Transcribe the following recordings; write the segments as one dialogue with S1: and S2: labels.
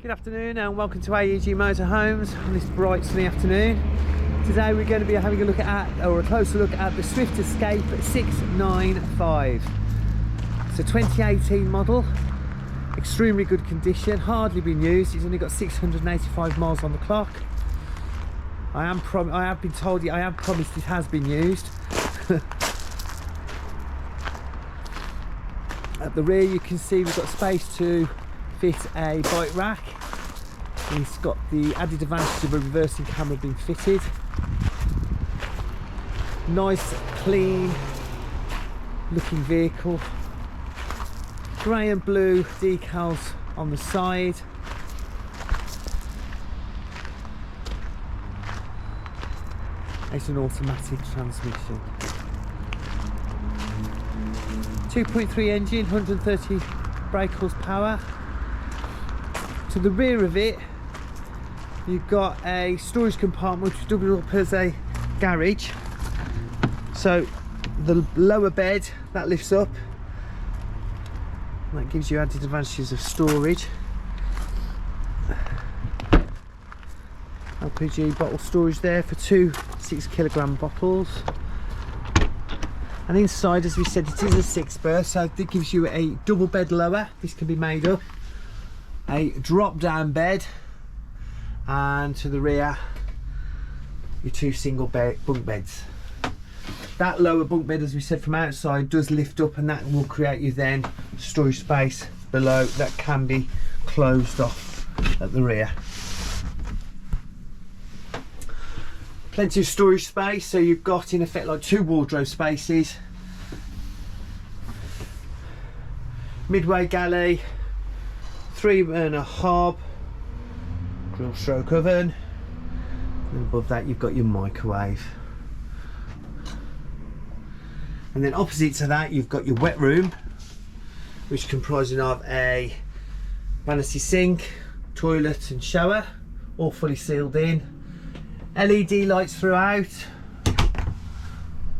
S1: Good afternoon and welcome to AEG Motorhomes on this bright sunny afternoon. Today we're going to be having a look at, or a closer look at, the Swift Escape 695. It's a 2018 model, extremely good condition, hardly been used. It's only got 685 miles on the clock. I have been told, I am promised it has been used. At the rear you can see we've got space to fit a bike rack. It's got the added advantage of a reversing camera being fitted. Nice, clean looking vehicle. Grey and blue decals on the side. It's an automatic transmission. 2.3 engine, 130 brake horsepower. To the rear of it, you've got a storage compartment which is doubled up as a garage. So the lower bed that lifts up, that gives you added advantages of storage. LPG bottle storage there for two 6-kilogram bottles. And inside, as we said, it is a 6-berth, so it gives you a double bed lower. This can be made up. A drop down bed, and to the rear your two single bunk beds. That lower bunk bed, as we said, from outside does lift up, and that will create you then storage space below that can be closed off at the rear. Plenty of storage space, so you've got in effect like two wardrobe spaces, midway galley, 3-burner hob, grill stroke oven, and above that you've got your microwave. And then opposite to that you've got your wet room, which comprises of a vanity sink, toilet and shower, all fully sealed in. LED lights throughout,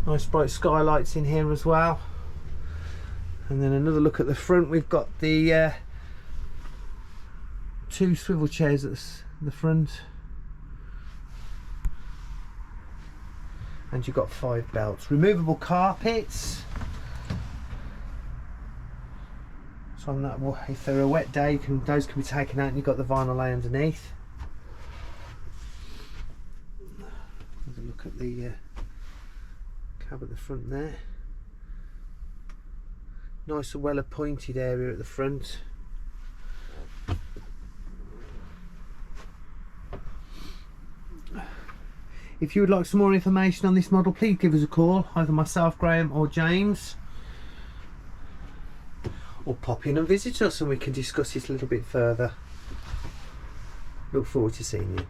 S1: nice bright skylights in here as well. And then another look at the front, we've got the two swivel chairs at the front, and you've got 5 belts. Removable carpets, so on that, if they're a wet day, those can be taken out and you've got the vinyl lay underneath. Have a look at the cab at the front there. Nice and well appointed area at the front. If you would like some more information on this model, please give us a call, either myself, Graham or James, or pop in and visit us and we can discuss it a little bit further. Look forward to seeing you.